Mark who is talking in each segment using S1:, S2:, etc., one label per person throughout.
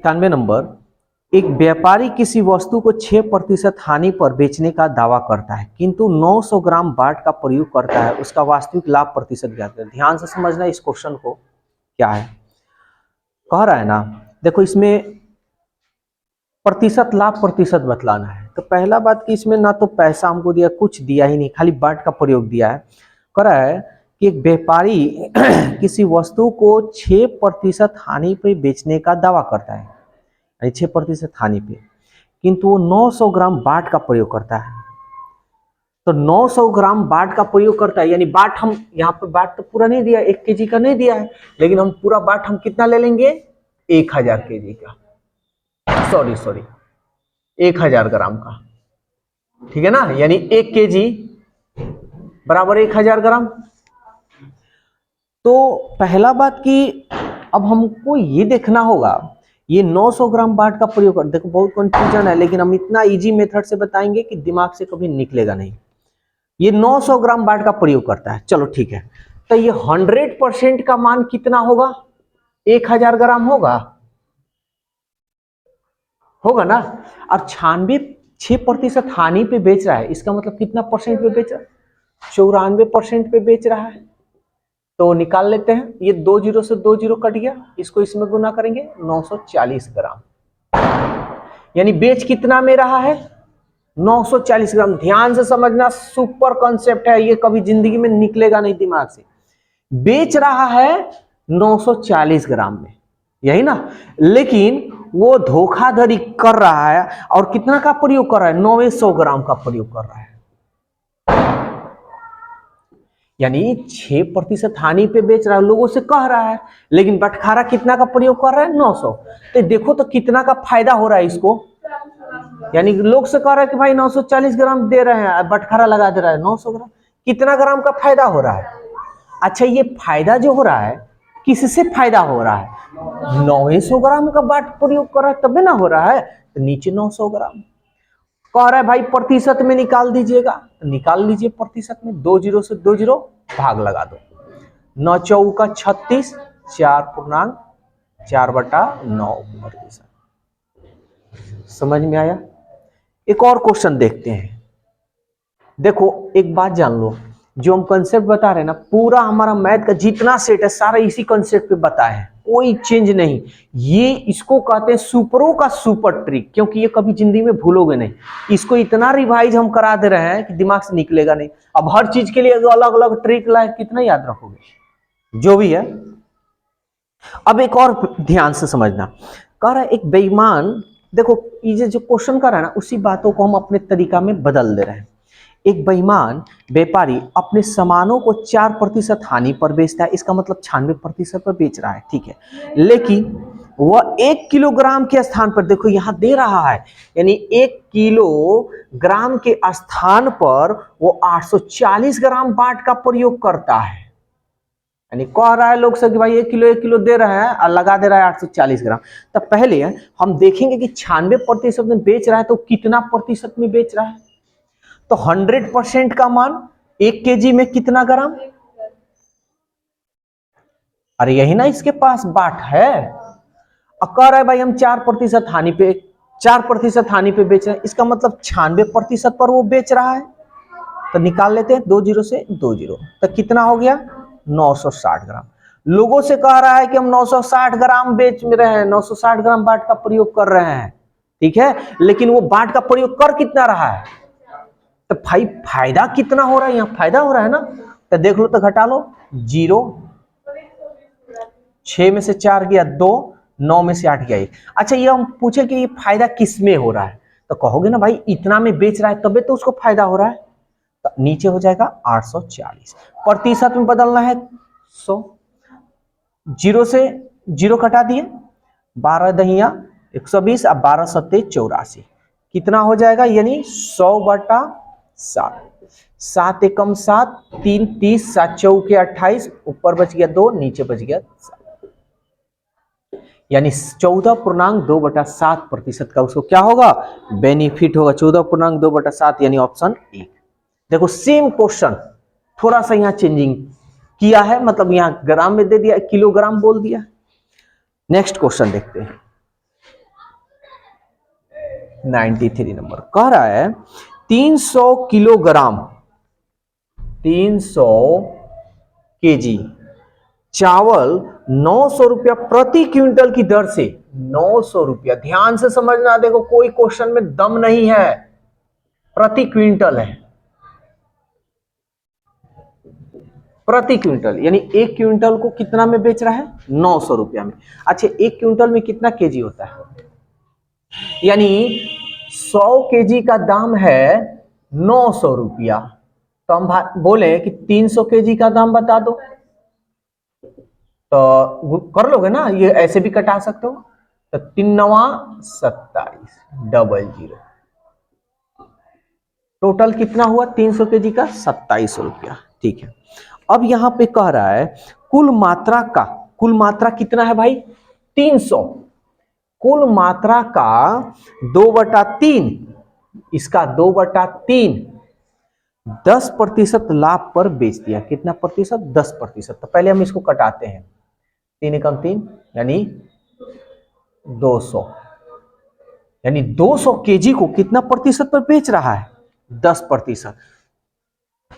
S1: 91 number, एक व्यापारी किसी वस्तु को 6% हानि पर बेचने का दावा करता है किंतु 900 ग्राम बाट का प्रयोग करता है, उसका वास्तविक लाभ प्रतिशत ज्ञात करें। ध्यान से समझना इस क्वेश्चन को, क्या है कह रहा है ना। देखो इसमें प्रतिशत लाभ प्रतिशत बतलाना है। तो पहला बात कि इसमें ना तो पैसा हमको दिया, कुछ दिया ही नहीं, खाली बाट का प्रयोग दिया है। कह रहा है कि एक व्यापारी किसी वस्तु को 6% हानि पे बेचने का दावा करता है, 6% हानि पे, किंतु वो 900 ग्राम बाट का प्रयोग करता है। तो 900 ग्राम बाट का प्रयोग करता है, यानी बाट हम यहाँ पे बाट तो पूरा नहीं दिया, 1 kg का नहीं दिया है, लेकिन हम पूरा बाट हम कितना ले लेंगे, 1000 kg का, सॉरी 1000 ग्राम का, ठीक है ना। यानी 1 kg बराबर 1000 ग्राम। तो पहला बात कि अब हमको ये देखना होगा, ये 900 ग्राम बाट का प्रयोग कर, देखो बहुत कंफ्यूजन है, लेकिन हम इतना इजी मेथड से बताएंगे कि दिमाग से कभी निकलेगा नहीं। ये 900 ग्राम बाट का प्रयोग करता है, चलो ठीक है। तो ये 100% का मान कितना होगा, 1000 ग्राम होगा ना। और 6% हानि पे बेच रहा है, इसका मतलब कितना परसेंट पे बेच रहा है, 94% पे बेच रहा है। तो निकाल लेते हैं, ये 2 जीरो से 2 जीरो कट गया, इसको इसमें गुना करेंगे 940 ग्राम, यानी बेच कितना में रहा है, 940 ग्राम। ध्यान से समझना, सुपर कॉन्सेप्ट है ये, कभी जिंदगी में निकलेगा नहीं दिमाग से। बेच रहा है 940 ग्राम में, यही ना, लेकिन वो धोखाधड़ी कर रहा है और कितना का प्रयोग कर रहा है, 900 ग्राम का प्रयोग कर रहा है, यानी 6% हानि पे बेच रहा है, लोगों से कह रहा है, लेकिन बटखारा कितना का प्रयोग कर रहा है, 900। तो देखो तो कितना का फायदा हो रहा है इसको, यानी लोग से कह रहा है कि भाई 940 ग्राम दे रहे हैं, बटखारा लगा दे रहा है 900 ग्राम, कितना ग्राम का फायदा हो रहा है। अच्छा, ये फायदा जो हो रहा है किससे फायदा हो रहा है, 900 ग्राम का बाट प्रयोग कर रहा है तभी ना हो रहा है। तो नीचे 900 ग्राम कह रहा है भाई प्रतिशत में निकाल दीजिएगा, तो निकाल लीजिए प्रतिशत में, 2 जीरो से 2 जीरो भाग लगा दो, 9 चौका 36, 4/9%। समझ में आया। एक और क्वेश्चन देखते हैं। देखो एक बात जान लो, जो हम कंसेप्ट बता रहे हैं ना, पूरा हमारा मैथ का जितना सेट है सारा इसी कंसेप्ट पे बताए हैं, कोई चेंज नहीं। ये इसको कहते हैं सुपरों का सुपर ट्रिक, क्योंकि ये कभी जिंदगी में भूलोगे नहीं। इसको इतना रिवाइज हम करा दे रहे हैं कि दिमाग से निकलेगा नहीं। अब हर चीज के लिए अलग अलग ट्रिक लाए, कितना याद रखोगे, जो भी है। अब एक और ध्यान से समझना, कह रहा है एक बेईमान, देखो ये जो क्वेश्चन कर रहा है ना, उसी बातों को हम अपने तरीका में बदल दे रहे हैं। एक बेईमान व्यापारी अपने सामानों को 4% हानि पर बेचता है, इसका मतलब 96% पर बेच रहा है, ठीक है, लेकिन वह 1 किलोग्राम के स्थान पर, देखो यहां दे रहा है, यानी 1 किलोग्राम के स्थान पर वो 840 ग्राम बाट का प्रयोग करता है। यानी कह रहा है लोग से कि भाई 1 किलो दे रहे हैं और लगा दे रहा है 840 ग्राम। तो पहले हम देखेंगे कि 96% में बेच रहा है तो कितना प्रतिशत में बेच रहा है। तो 100% का मान 1 kg में कितना ग्राम, अरे यही ना इसके पास बाट है। अब कह रहा है भाई हम 4% हानि पे 4% हानि पे बेच रहे हैं, इसका मतलब 96% पर वो बेच रहा है। तो निकाल लेते हैं, 2 जीरो से 2 जीरो, तो कितना हो गया, 960 ग्राम। लोगों से कह रहा है कि हम 960 ग्राम बेच में रहे हैं, 960 ग्राम बाट का प्रयोग कर रहे हैं, ठीक है, लेकिन वो बाट का प्रयोग कर कितना रहा है। तो भाई फायदा कितना हो रहा है, यहाँ फायदा हो रहा है ना। तो देख लो, तो घटा लो, 0, 6 में से 4 गया 2, 9 में से 8 गया 1। अच्छा, ये हम पूछे कि ये फायदा किस में हो रहा है, तो कहोगे ना भाई इतना में बेच रहा है तबे तो उसको फायदा हो रहा है। तो नीचे हो जाएगा 840, प्रतिशत में बदलना है 100, 0 से 0 कटा दिए, 12 दहिया 120, अब 12 सत्ते 84, कितना हो जाएगा, यानी 100/7, 7 एकम 7, 3 30, 7 चौके 28, ऊपर बच गया 2, नीचे बच गया 7, यानी 14.2/7% का उसको क्या होगा, बेनिफिट होगा, 14.2/7, यानी ऑप्शन 1। देखो सेम क्वेश्चन, थोड़ा सा यहां चेंजिंग किया है, मतलब यहां ग्राम में दे दिया, किलोग्राम बोल दिया। नेक्स्ट क्वेश्चन देखते हैं। 93 नंबर कह रहा है 300 किलोग्राम 300 केजी चावल 900 रुपया प्रति क्विंटल की दर से 900 रुपया, ध्यान से समझना, देखो कोई क्वेश्चन में दम नहीं है, प्रति क्विंटल है, प्रति क्विंटल, यानी एक क्विंटल को कितना में बेच रहा है, 900 रुपया में। अच्छा, एक क्विंटल में कितना केजी होता है, यानी 100 केजी का दाम है 900 रुपया, तो हम बोले कि 300 केजी का दाम बता दो, तो कर लोगे ना, ये ऐसे भी कटा सकते हो, तो 3 9 27 00, टोटल कितना हुआ 300 केजी का 2700 रुपया। ठीक है, अब यहां पे कह रहा है कुल मात्रा का, कुल मात्रा कितना है भाई 300, कुल मात्रा का 2/3, इसका 2/3 10% लाभ पर बेच दिया, कितना प्रतिशत 10%। तो पहले हम इसको कटाते हैं, 3 एकम 3 यानी 200, यानी 200 केजी को कितना प्रतिशत पर बेच रहा है 10%।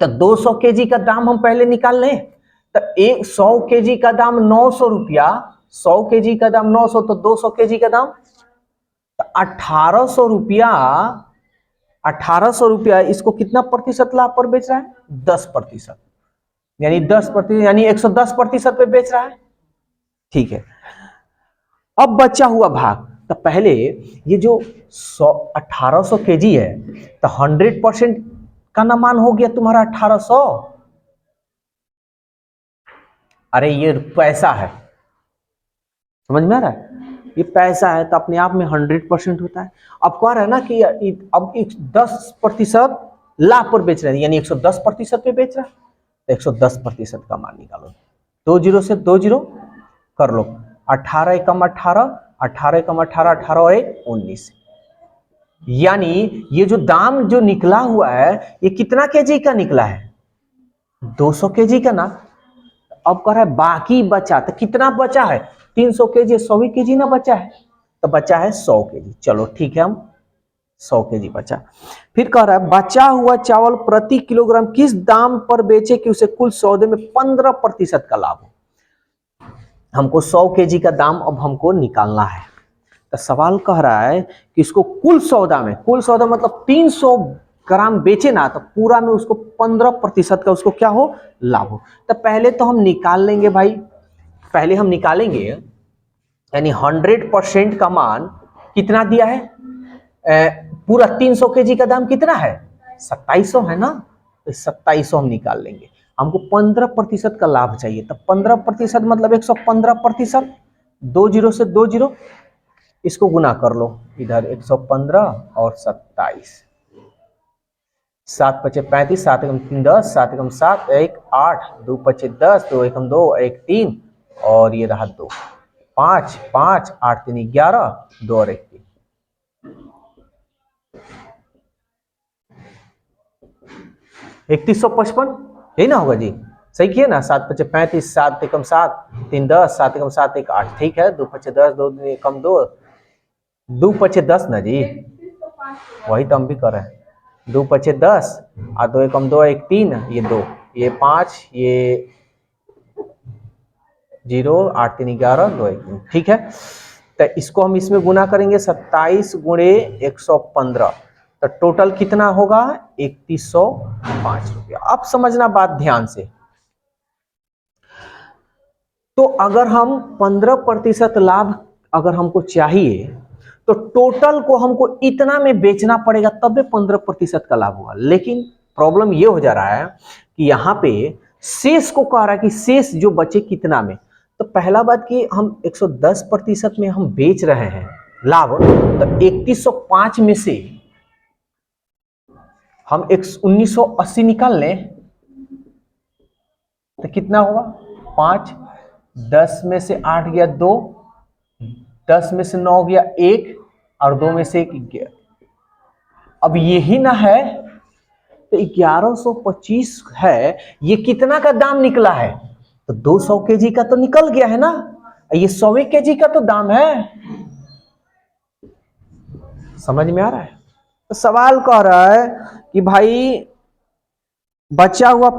S1: तो 200 केजी का दाम हम पहले निकाल लें, तो 100 केजी का दाम 900 रुपया, 100 केजी का दाम 900, तो 200 केजी का दाम तो 1800 रुपया, 1800 रुपया, इसको कितना प्रतिशत लाभ पर बेच रहा है 10%, यानी 10%, यानी 110% पे बेच रहा है। ठीक है, अब बचा हुआ भाग, तो पहले ये जो 1800 केजी है, तो 100% का ना मान हो गया तुम्हारा 1800, अरे ये पैसा है, समझ में आ रहा है, ये पैसा है तो अपने आप में 100% होता है। अब कह रहा है ना कि अब 10% लाभ पर बेच रहे हैं, यानी 110% पे बेच रहा है, तो 110% का मान निकालो, 2 0 से 2 0 कर लो, 18 एकम 18, 18 एकम 18, 18 और 1 19, यानी ये जो दाम जो निकला हुआ है ये कितना केजी का निकला है 200 केजी का ना। अब कह रहा है बाकी बचा, तो कितना बचा है 300 केजी, 100 केजी ना बचा है, तो बचा है 100 केजी। चलो ठीक है, हम 100 केजी बचा। फिर कह रहा है बचा हुआ चावल प्रति किलोग्राम किस दाम पर बेचे कि उसे कुल सौदे में 15% का लाभ हो। हमको 100 केजी का दाम अब हमको निकालना है, तो सवाल कह रहा है कि इसको कुल सौदा में, कुल सौदा मतलब 300 ग्राम बेचे ना, तो पूरा में उसको 15% का उसको क्या हो लाभ हो। तो पहले तो हम निकाल लेंगे भाई, पहले हम निकालेंगे, यानी 100% का मान कितना दिया है, पूरा 300 केजी का दाम कितना है 2700 है ना, तो 2700 हम निकाल लेंगे। हमको 15% का लाभ चाहिए, तो 15% मतलब 115%, 2 0 से 2 0, इसको गुना कर लो, इधर 115 और 27, 7 5 35, 7 एकम 3 10, 7 एकम 7 1 8, 2 5 10, 2 एकम 2 1 3, और ये रहा 2 5 5 8 3 11, 2 और 1 3, 3155, यही ना होगा जी, सही किए ना, 7 5 35, 7 एकम 7 3 10, 7 एकम 7 1 8, ठीक है, 2 5 10, 2 एकम 2, 2 5 10 ना जी, वही तो हम भी कर रहे हैं, 2 5 10 और 2 एकम 2 1 3, ये 2 ये 5 ये 0 8 3 11 2 1 3, ठीक है। तो इसको हम इसमें गुना करेंगे 27 गुणे 115, तो टोटल कितना होगा 3105 रुपया। अब समझना बात ध्यान से, तो अगर हम 15% लाभ अगर हमको चाहिए, तो टोटल को हमको इतना में बेचना पड़ेगा, तब भी 15% का लाभ होगा। लेकिन प्रॉब्लम ये हो जा रहा है कि यहाँ पे शेष को कह रहा है कि शेष जो बचे कितना में, तो पहला बात कि हम 110% में हम बेच रहे हैं लाभ, तो 3105 में से हम 1980 निकाल लें, तो कितना होगा 5, 10 में से 8 गया 2, 10 में से 9 गया 1, और 2 में से 1 गया, अब यही ना है, तो 1125 है, ये कितना का दाम निकला है, तो 200 केजी का तो निकल गया है ना, ये 100 केजी का तो दाम है, समझ में आ रहा है? तो सवाल कह रहा है कि भाई बचा हुआ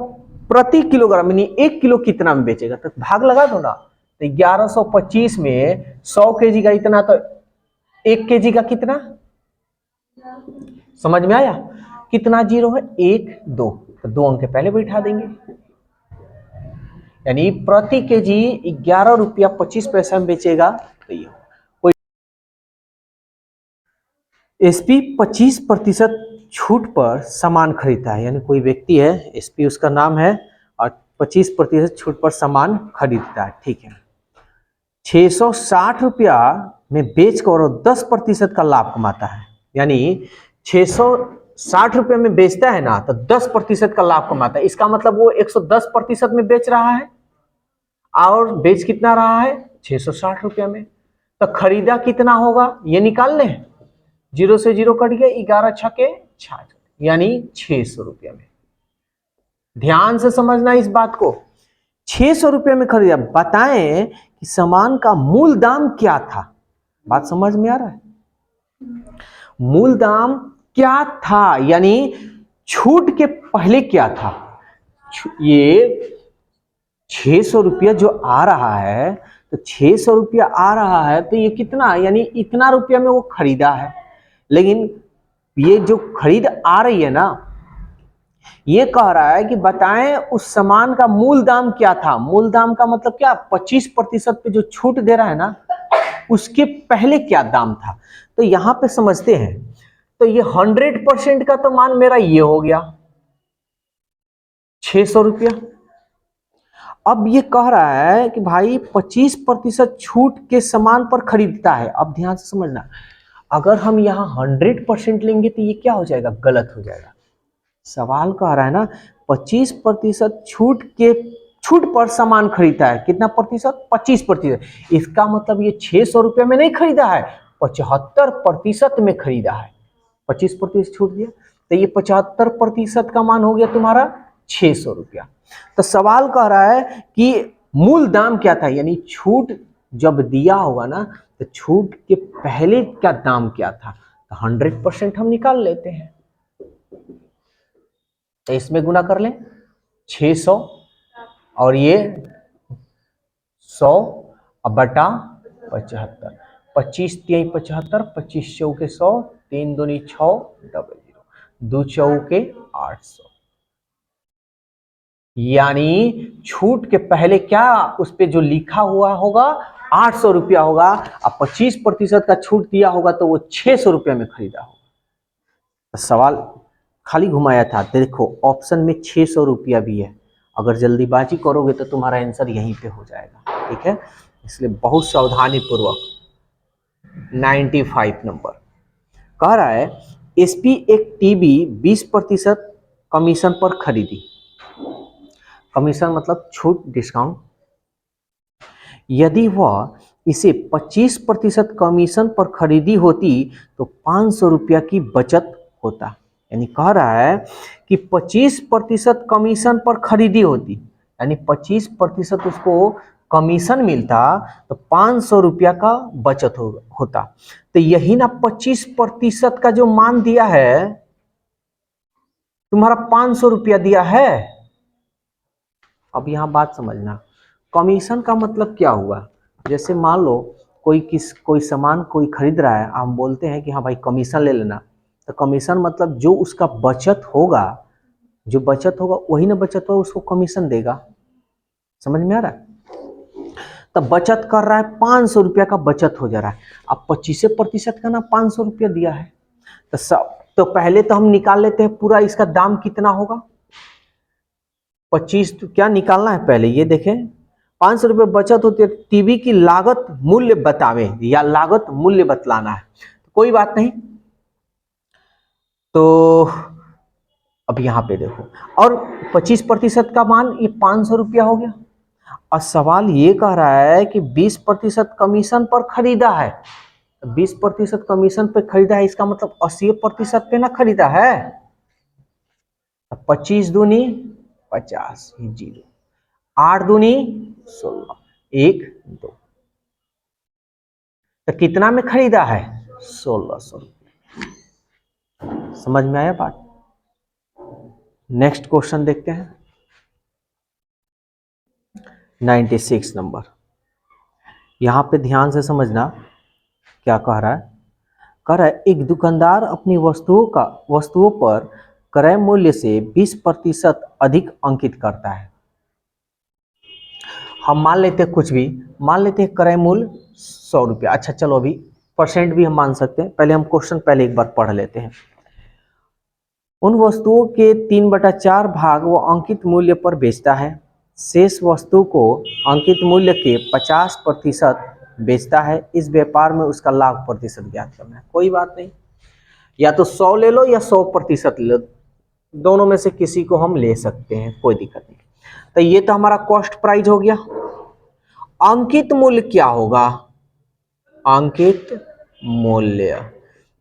S1: प्रति किलोग्राम यानी 1 किलो कितना में बेचेगा, तो भाग लगा दो ना। तो 1125 में 100 केजी का इतना, तो 1 केजी का कितना, समझ में आया? कितना जीरो है, 1 2, तो 2 अंक पहले बैठा देंगे। यानी प्रति केजी 11 रुपया 25 पैसा में बेचेगा। तो ये कोई एसपी 25% छूट पर सामान खरीदता है, यानी कोई व्यक्ति है, एसपी उसका नाम है, और 25% छूट पर सामान खरीदता है, ठीक है। 660 रुपया में बेचकर और 10% का लाभ कमाता है, यानी 660 रुपये में बेचता है ना, तो 10% का लाभ कमाता है। इसका मतलब वो 110% में बेच रहा है, और बेच कितना रहा है, 660 रुपया में। तो खरीदा कितना होगा ये निकाल लें, 0 से 0 कट गए, 11 छके 66, यानी 600 रुपया में। ध्यान से समझना इस बात को, 600 रुपये में खरीदा। बताएं कि सामान का मूल दाम क्या था, बात समझ में आ रहा है? मूल दाम क्या था, यानी छूट के पहले क्या था। ये 600 रुपया जो आ रहा है, तो 600 रुपया आ रहा है, तो ये कितना, यानी इतना रुपया में वो खरीदा है। लेकिन ये जो खरीद आ रही है ना, ये कह रहा है कि बताएं उस सामान का मूल दाम क्या था। मूल दाम का मतलब क्या, 25% पे जो छूट दे रहा है ना, उसके पहले क्या दाम था। तो यहां पे समझते हैं, तो ये 100% का तो मान मेरा ये हो गया 600 रुपया। अब ये कह रहा है कि भाई 25% छूट के सामान पर खरीदता है। अब ध्यान से समझना, अगर हम यहां 100% लेंगे तो ये क्या हो जाएगा, गलत हो जाएगा। सवाल कह रहा है ना 25% छूट पर सामान खरीदता है, कितना प्रतिशत, 25%। इसका मतलब ये 600 रुपये में नहीं खरीदा है, 75% में खरीदा है। 25% छूट दिया, तो ये 75% का मान हो गया तुम्हारा 600 रुपया। तो सवाल कह रहा है कि मूल दाम क्या था, यानी छूट जब दिया होगा ना, तो छूट के पहले का दाम क्या था। तो 100% हम निकाल लेते हैं, तो इसमें गुना कर लें 600, और ये 100 बटा 75, 25 3 75, 25 चौके 100, 3 दूनी 6, 00, 2 चौके 800। यानी छूट के पहले क्या उस पे जो लिखा हुआ होगा 800 रुपया होगा, और 25% का छूट दिया होगा तो वो 600 रुपया में खरीदा होगा। सवाल खाली घुमाया था, देखो ऑप्शन में 600 रुपया भी है। अगर जल्दीबाजी करोगे तो तुम्हारा आंसर यहीं पे हो जाएगा, ठीक है। इसलिए बहुत सावधानी पूर्वक। 95 नंबर कह रहा है एसपी एक टीवी 20% कमीशन पर खरीदी। कमीशन मतलब छूट, डिस्काउंट। यदि वह इसे 25% कमीशन पर खरीदी होती तो 500 रुपया की बचत होता। यानी कह रहा है कि 25% कमीशन पर खरीदी होती, यानी 25% उसको कमीशन मिलता, तो 500 रुपया का बचत होता। तो यही ना 25% का जो मान दिया है तुम्हारा, 500 रुपया दिया है। अब यहां बात समझना, कमीशन का मतलब क्या हुआ। जैसे मान लो कोई सामान कोई खरीद रहा है, हम बोलते हैं कि हाँ भाई कमीशन ले लेना। तो कमीशन मतलब जो उसका बचत होगा, जो बचत होगा वही ना बचत होगा उसको कमीशन देगा। समझ में आ रहा है? तो बचत कर रहा है, 500 रुपया का बचत हो जा रहा है। अब 25% का ना 500 रुपया दिया है, तो पहले तो हम निकाल लेते हैं पूरा इसका दाम कितना होगा। 25 तो क्या निकालना है पहले ये देखें, 500 रुपये बचत होती है। टीवी की लागत मूल्य बतावे, या लागत मूल्य बतलाना है, कोई बात नहीं। तो अब यहां पे देखो, और 25% का मान ये 500 रुपया हो गया। और सवाल ये कह रहा है कि 20% कमीशन पर खरीदा है। 20% कमीशन पर खरीदा है, इसका मतलब 80% पे ना खरीदा है। 25 दूनी 50, 0, 8 दूनी 16, 1 2, तो कितना में खरीदा है, 1600 रुपये। समझ में आया बात? नेक्स्ट क्वेश्चन देखते हैं 96 नंबर। यहां पे ध्यान से समझना क्या कह रहा है। कह रहा है एक दुकानदार अपनी वस्तुओं पर क्रय मूल्य से 20% अधिक अंकित करता है। हम मान लेते हैं कुछ भी, मान लेते हैं क्रय मूल्य 100 रुपया। अच्छा चलो अभी परसेंट भी हम मान सकते हैं। पहले हम क्वेश्चन पहले एक बार पढ़ लेते हैं। उन वस्तुओं के 3/4 भाग वो अंकित मूल्य पर बेचता है, शेष वस्तु को अंकित मूल्य के 50% बेचता है। इस व्यापार में उसका लाभ प्रतिशत ज्ञात करना है। कोई बात नहीं, या तो 100 ले लो या 100% ले लो, दोनों में से किसी को हम ले सकते हैं, कोई दिक्कत नहीं। तो ये तो हमारा कॉस्ट प्राइस हो गया। अंकित मूल्य क्या होगा? अंकित मूल्य,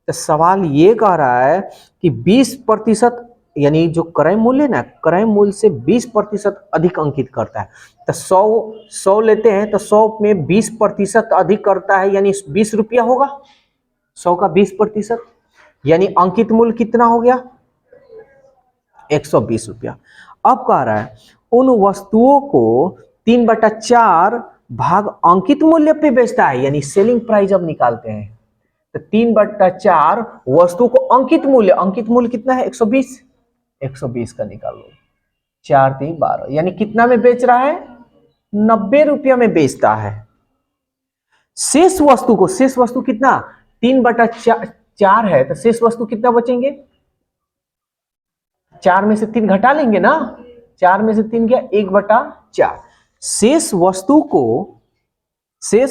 S1: तो सवाल ये कह रहा है कि 20% यानी जो क्रय मूल्य ना, क्रय मूल्य से 20% अधिक अंकित करता है। तो 100 लेते हैं तो 100 में 20% अधिक करता है, यानी 20 रुपया होगा। 100 का 20% यानी अंकित मूल्य कितना हो गया? 120 रुपया। अब कह रहा है उन वस्तुओं को 3/4 भाग अंकित मूल्य पे बेचता है, यानी सेलिंग प्राइस अब निकालते हैं। तो 3/4 वस्तु को अंकित मूल्य कितना है? 120। 120 का निकाल लो, 4 3 12, यानी कितना में बेच रहा है? 90 रुपया में बेचता है। शेष वस्तु कितना? 3/4 है, तो शेष वस्तु कितना बचेंगे? 4 में से 3 घटा लेंगे ना, 4 में से 3 गया 1/4। शेष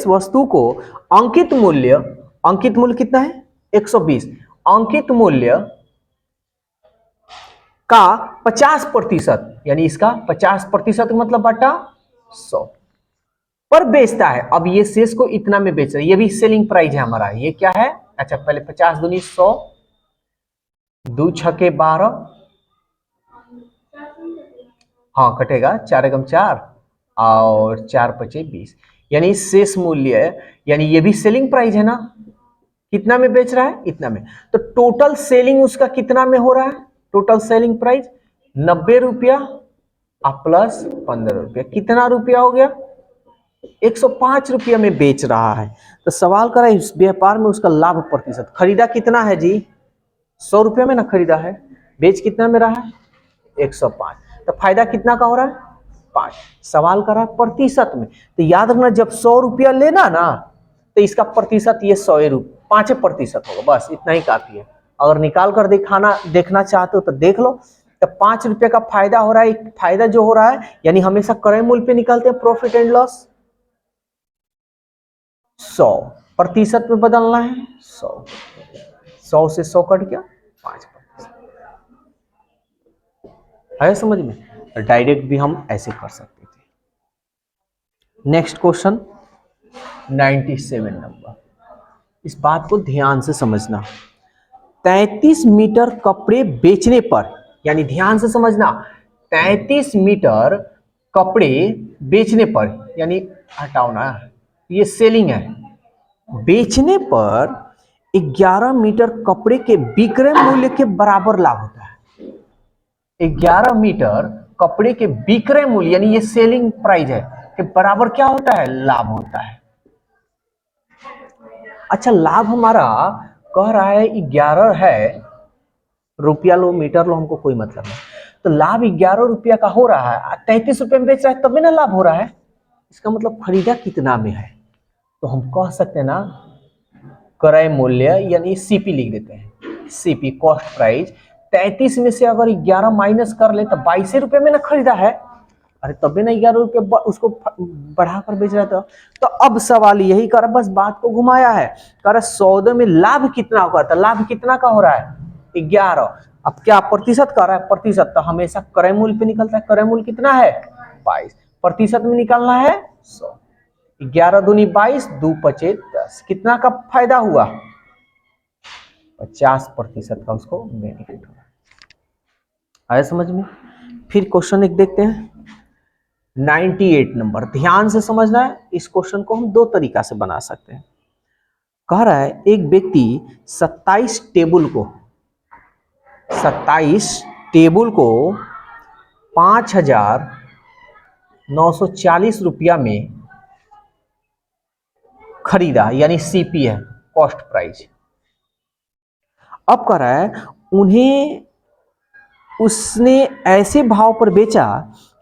S1: वस्तु को अंकित मूल्य कितना है? 120। अंकित मूल्य का 50%, यानी इसका 50% मतलब बटा 100 पर बेचता है। अब ये शेष को इतना में बेच रहा है, ये भी सेलिंग प्राइस है हमारा। ये क्या है? अच्छा पहले 50 दूनी 100, 2 छके 12, हाँ कटेगा, 4 एकम 4 और 4 पचे 20, यानी शेष मूल्य है, यानी ये भी सेलिंग प्राइस है ना। कितना में बेच रहा है? इतना में। तो टोटल सेलिंग उसका कितना में हो रहा है? टोटल सेलिंग प्राइस 90 रुपया प्लस 15 रुपया, कितना रुपया हो गया? 105 रुपया में बेच रहा है। तो सवाल करा इस व्यापार में उसका लाभ प्रतिशत। खरीदा कितना है जी? 100 रुपया में ना खरीदा है, बेच कितना में रहा है? 105। तो फायदा कितना का हो रहा है? 5। सवाल करा प्रतिशत में, तो याद रखना जब 100 रुपया लेना ना, तो इसका प्रतिशत ये 5% होगा, बस इतना ही काफी है। अगर निकाल कर देखना चाहते हो तो देख लो। तो 5 रुपये का फायदा हो रहा है। फायदा जो हो रहा है, यानी हमेशा क्रय मूल्य पे निकालते हैं प्रॉफिट एंड लॉस। 100% में बदलना है, 100 से 100 कट गया 5%। है समझ में? डायरेक्ट भी हम ऐसे कर सकते थे। Next question 97 number. इस बात को ध्यान से समझना। 33 मीटर कपड़े बेचने पर, यानी ध्यान से समझना, 33 मीटर कपड़े बेचने पर, यानी हटाओ ना, ये सेलिंग है। बेचने पर 11 मीटर कपड़े के विक्रय मूल्य के बराबर लाभ होता है। 11 मीटर कपड़े के विक्रय मूल्य, यानी ये सेलिंग प्राइस है, के बराबर क्या होता है? लाभ होता है। अच्छा लाभ हमारा कह रहा है 11 है रुपया लो मीटर लो, हमको कोई मतलब नहीं। तो लाभ 11 रुपया का हो रहा है, 33 रुपये में बेच रहा है, तब भी ना लाभ हो रहा है। इसका मतलब खरीदा कितना में है? तो हम कह सकते हैं ना क्रय मूल्य, यानी सीपी लिख देते हैं। सीपी कॉस्ट प्राइस 33 में से अगर 11 माइनस कर ले तो 22 रुपये में ना खरीदा है। अरे तब भी ना 11 रुपये उसको बढ़ाकर बेच रहा था। तो अब सवाल यही कर, बस बात को घुमाया है, कर सौदे में लाभ कितना होगा? तो लाभ कितना का हो रहा है? 11। अब क्या प्रतिशत कर रहा है? प्रतिशत तो हमेशा क्रय मूल्य पे निकलता है। क्रय मूल्य कितना है? 22। प्रतिशत में निकालना है 100। 11 दूनी 22, 2 पचे 10, कितना का फायदा हुआ? 50% का उसको बेनिफिट हुआ। आया समझ में? फिर क्वेश्चन एक देखते हैं 98 नंबर। ध्यान से समझना है, इस क्वेश्चन को हम दो तरीका से बना सकते हैं। कह रहा है एक व्यक्ति 27 टेबल को 27 टेबल को 5,940 रुपया में खरीदा, यानी सीपी है, कॉस्ट प्राइस। अब कह रहा है उन्हें उसने ऐसे भाव पर बेचा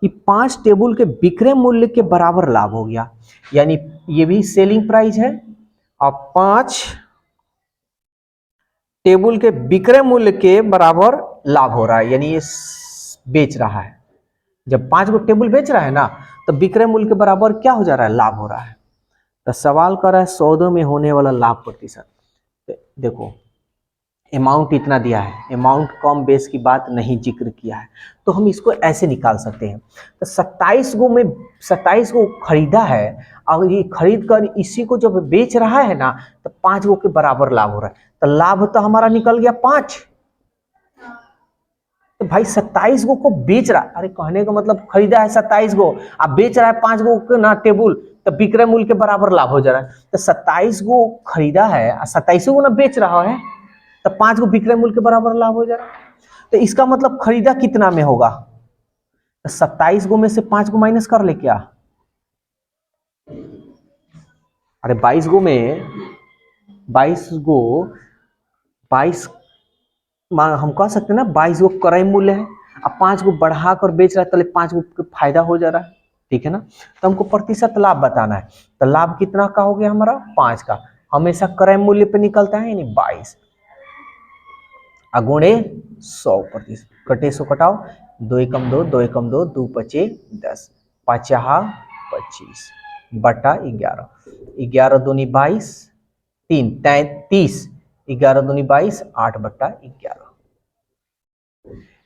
S1: कि 5 टेबल के विक्रय मूल्य के बराबर लाभ हो गया, यानी ये भी सेलिंग प्राइस है। अब 5 टेबल के विक्रय मूल्य के बराबर लाभ हो रहा है, यानी ये बेच रहा है। जब 5 गो टेबल बेच रहा है ना, तो विक्रय मूल्य के बराबर क्या हो जा रहा है, लाभ हो रहा है। तो सवाल कर रहा है सौदे में होने वाला लाभ प्रतिशत। देखो अमाउंट इतना दिया है, अमाउंट कम बेस की बात नहीं जिक्र किया है, तो हम इसको ऐसे निकाल सकते हैं। तो 27 गो खरीदा है, और ये खरीद कर इसी को जब बेच रहा है ना, तो 5 गो के बराबर लाभ हो रहा है। तो लाभ तो हमारा निकल गया 5। तो भाई 27 गो को बेच रहा, अरे कहने का मतलब खरीदा है 27 गो, आप बेच रहा है 5 गो के ना टेबल, तो विक्रय मूल्य के बराबर लाभ हो जा रहा है। तो 27 गो खरीदा है और 27 गो ना बेच रहा है, तो 5 गो विक्रय मूल्य के बराबर लाभ हो जा रहा है। तो इसका मतलब खरीदा कितना में होगा, तो 27 गो में से 5 गो माइनस कर ले क्या, अरे 22 गो में 22 हम कह सकते हैं ना 22 गो क्रय मूल्य है, अब 5 गो बढ़ा कर बेच रहा है, तो 5 गो फायदा हो जा रहा है, ठीक है ना। तो हमको प्रतिशत लाभ बताना है, तो लाभ कितना का हो गया हमारा, 5 का। हमेशा क्रय मूल्य पे निकलता है, यानी 22 अगुणे 100%। कटे 100 कटाओ, 2 एकम 2, 2 एकम 2, 2 पचे 10, 5 25 बटा 11, 11 दूनी 22, 3 33, 11 दूनी 22, 8 बटा 11,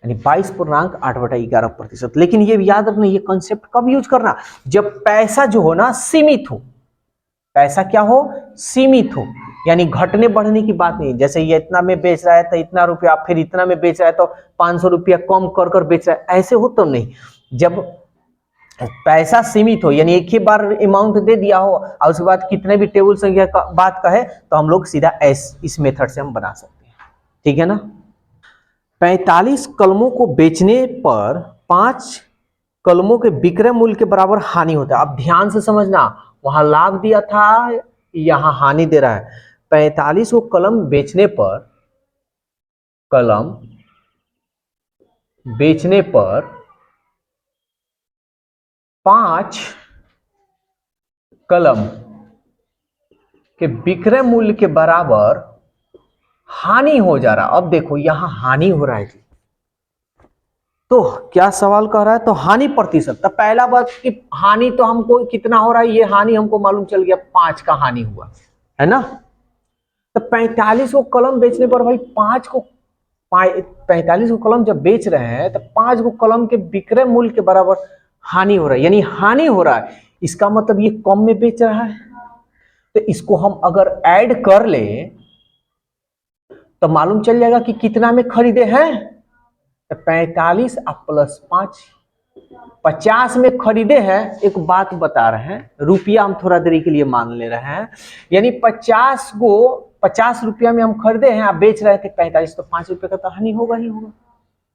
S1: यानी 22.8/11%। लेकिन ये याद रखना, ये कॉन्सेप्ट कब यूज करना, जब पैसा जो हो ना सीमित हो, पैसा क्या हो, सीमित हो, यानी घटने बढ़ने की बात नहीं। जैसे ये इतना में बेच रहा है तो इतना रुपया, फिर इतना में बेच रहा है तो 500 रुपया कम कर कर बेच रहा है, ऐसे हो तो नहीं। जब पैसा सीमित हो, यानी एक ही बार अमाउंट दे दिया हो और उसके बाद कितने भी टेबल संख्या का बात कहे, तो हम लोग सीधा इस मेथड से हम बना सकते हैं, ठीक है ना। 45 कलमों को बेचने पर 5 कलमों के विक्रय मूल्य के बराबर हानि होता है। अब ध्यान से समझना, वहां लाभ दिया था, यहां हानि दे रहा है। 45 को कलम बेचने पर 5 कलम के विक्रय मूल्य के बराबर हानि हो जा रहा। अब देखो यहां हानि हो रहा है, तो क्या सवाल कह रहा है, तो हानि प्रतिशत। तो पहला बात कि हानि तो हमको कितना हो रहा है, ये हानि हमको मालूम चल गया, 5 का हानि हुआ है ना। तो 45 को कलम बेचने पर भाई 45 को कलम जब बेच रहे हैं, तो 5 को कलम के विक्रय मूल्य के बराबर हानि हो रहा है, यानी हानि हो रहा है। इसका मतलब ये कम में बेच रहा है, तो इसको हम अगर ऐड कर ले तो मालूम चल जाएगा कि कितना में खरीदे हैं। तो 45 प्लस 5 50 में खरीदे हैं। एक बात बता रहे हैं, रुपया हम थोड़ा देरी के लिए मान ले रहे हैं, यानी 50 रुपया में हम खरीदे हैं, आप बेच रहे थे 45, तो 5 रुपये का तो हानि होगा ही होगा।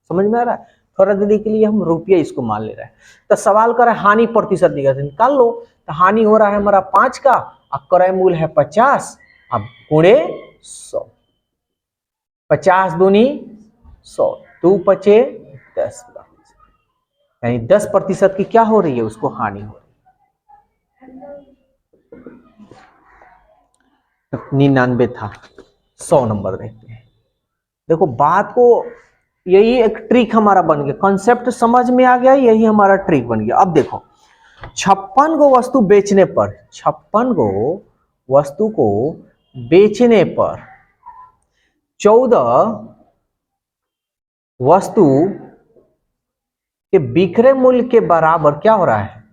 S1: समझ में आ रहा है, थोड़ा देरी के लिए हम रुपया इसको मान ले रहे हैं। तो सवाल कर रहा है हानि प्रतिशत दिया, निकाल लो। तो हानि हो रहा है हमारा 5 का, और क्रय मूल्य है 50, अब गुणे 100, 50 दूनी 100, 2 पचे 10, यानी 10% की क्या हो रही है, उसको हानि हो रही है। 99 था, 100 नंबर देखते हैं। देखो बात को, यही एक ट्रिक हमारा बन गया, कॉन्सेप्ट समझ में आ गया, यही हमारा ट्रिक बन गया। अब देखो 56 गो वस्तु बेचने पर, 56 गो वस्तु को बेचने पर 14 वस्तु के विक्रय मूल्य के बराबर क्या हो रहा है,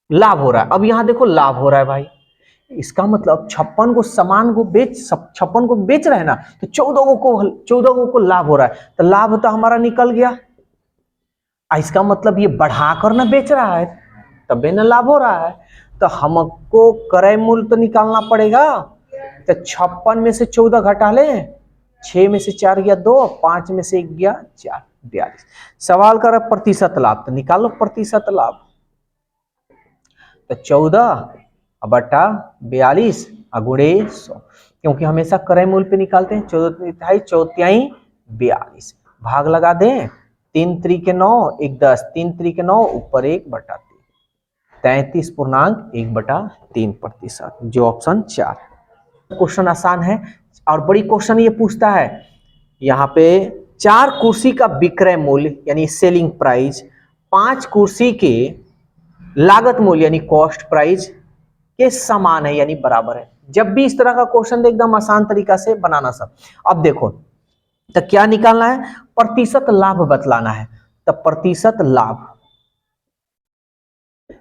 S1: लाभ हो रहा है। अब यहां देखो लाभ हो रहा है भाई, इसका मतलब 56 को सामान को 56 को बेच रहे हैं ना, तो 14 को लाभ हो रहा है। तो लाभ तो हमारा निकल गया, इसका मतलब ये बढ़ाकर ना बेच रहा है, तबे ना लाभ हो रहा है। तो हमको क्रय मूल्य तो निकालना पड़ेगा। तो 56 में से 14 घटा ले, 6 में से 4 गया 2, 5 में से 1 गया 4, 42। सवाल कर रहा प्रतिशत लाभ, तो निकालो प्रतिशत लाभ। तो 14/42 गुणे 100, क्योंकि हमेशा क्रय मूल्य पे निकालते हैं। 14 चौथाई 42, भाग लगा दें। 3 त्रिके 9, 1 10, 3 त्रिके 9, ऊपर 1/3, 33.1/3%, जो ऑप्शन 4। क्वेश्चन आसान है और बड़ी क्वेश्चन ये पूछता है, यहाँ पे 4 कुर्सी का विक्रय मूल्य यानी सेलिंग प्राइस 5 कुर्सी के लागत मूल्य यानी कॉस्ट प्राइस के समान है यानी बराबर है। जब भी इस तरह का क्वेश्चन दे, एकदम आसान तरीका से बनाना सब। अब देखो तो क्या निकालना है, प्रतिशत लाभ बतलाना है। तो प्रतिशत लाभ,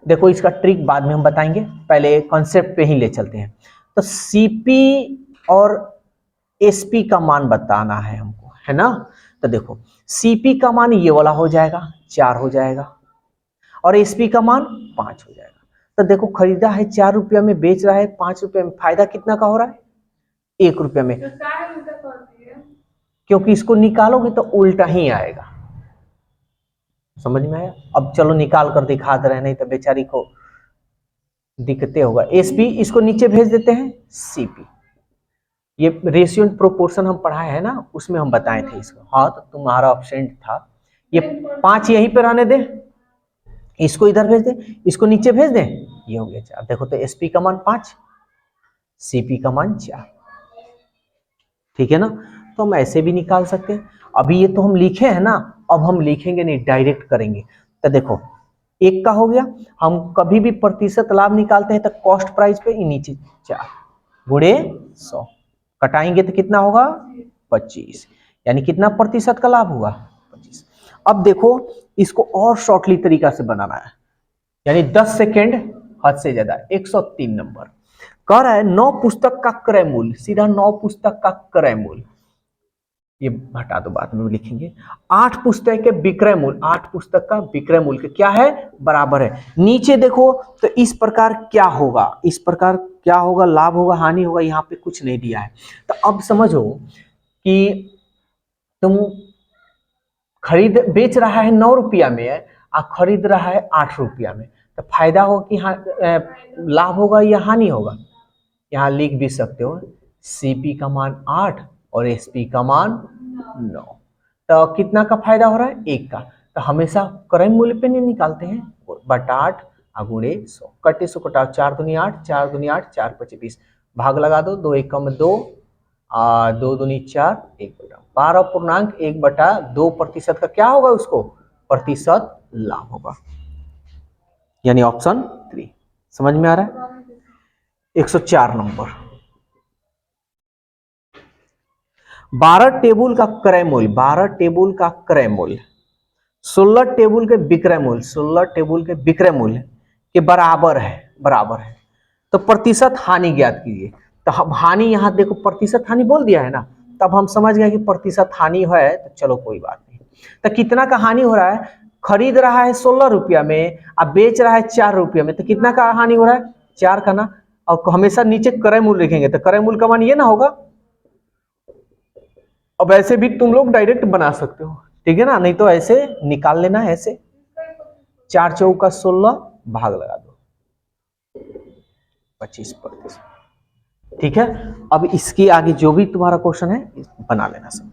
S1: देखो इसका ट्रिक बाद में हम बताएंगे, पहले कॉन्सेप्ट पे ही ले चलते हैं। तो सीपी और एसपी का मान बताना है हमको, है ना। तो देखो सीपी का मान ये वाला हो जाएगा 4 हो जाएगा, और एसपी का मान 5 हो जाएगा। तो देखो खरीदा है 4 रुपया में, बेच रहा है 5 रुपया में, फायदा कितना का हो रहा है 1 रुपया में, क्योंकि इसको निकालोगे तो उल्टा ही आएगा। समझ में आया। अब चलो निकाल कर दिखा दे रहे, नहीं तो बेचारी को दिक्कते होगा। एसपी इसको नीचे भेज देते हैं, सीपी ये रेशियो प्रोपोर्शन हम पढ़ाए हैं ना, उसमें हम बताए थे इसको। हाँ तो तुम्हारा ऑप्शन था ये 5 यहीं पे रहने दे, इसको इधर भेज दे, इसको नीचे भेज दे, ये हो गया 4। देखो तो एसपी का मान 5, सीपी का मान 4, ठीक है ना। तो हम ऐसे भी निकाल सकते हैं। अभी ये तो हम लिखे हैं ना, अब हम लिखेंगे नहीं, डायरेक्ट करेंगे। तो देखो 1 का हो गया, हम कभी भी प्रतिशत लाभ निकालते हैं तो कॉस्ट प्राइस पे ही नीचे 4 गुणे 100 कटाएंगे तो कितना होगा 25, यानी कितना प्रतिशत का लाभ हुआ 25। अब देखो इसको और शॉर्टली तरीका से बनाना है, यानी 10 सेकेंड हद से ज्यादा। 103 नंबर कह रहा है 9 पुस्तक का क्रय मूल्य, सीधा 9 पुस्तक का क्रय मूल्य, ये हटा दो बाद में लिखेंगे। 8 पुस्तक के विक्रय मूल्य, 8 पुस्तक का विक्रय मूल्य क्या है बराबर है। नीचे देखो तो इस प्रकार क्या होगा, इस प्रकार क्या होगा, लाभ होगा हानि होगा, यहाँ पे कुछ नहीं दिया है। तो अब समझो कि तुम बेच रहा है 9 रुपया में और खरीद रहा है 8 रुपया में, तो फायदा होगा कि लाभ होगा या हानि होगा। यहाँ लिख भी सकते हो सीपी का मान 8 और एसपी का मान 9, तो कितना का फायदा हो रहा है 1 का। तो हमेशा क्रय मूल्य पे नहीं निकालते हैं, बटा 8 गुणे 100, कटे 100 कटाओ, 4 दूनी 8, 4 दूनी 8, 4 5 20, भाग लगा दो, 2 1 कम 2, 2 दूनी 4, 12.1/2% का क्या होगा उसको प्रतिशत लाभ होगा, यानी ऑप्शन 3। समझ में आ रहा है। 104 नंबर, 12 टेबुल का क्रय मूल्य, 12 टेबुल का क्रय मूल्य 16 टेबुल के विक्रय मूल्य, 16 टेबुल के विक्रय मूल्य के बराबर है। तो प्रतिशत हानि ज्ञात कीजिए। तो हम हानि यहाँ देखो प्रतिशत हानि बोल दिया है ना, तब हम समझ गए कि प्रतिशत हानि है, तो चलो कोई बात नहीं। तो कितना का हानि हो रहा है, खरीद रहा है 16 रुपया में अब बेच रहा है 4 रुपया में, तो कितना का हानि हो रहा है 4 का ना। और हमेशा नीचे क्रय मूल्य लिखेंगे, तो क्रय मूल्य का मान ये ना होगा। अब ऐसे भी तुम लोग डायरेक्ट बना सकते हो, ठीक है ना, नहीं तो ऐसे निकाल लेना है। ऐसे 4 चौका 16, भाग लगा दो 25%, ठीक है। अब इसके आगे जो भी तुम्हारा क्वेश्चन है बना लेना सब।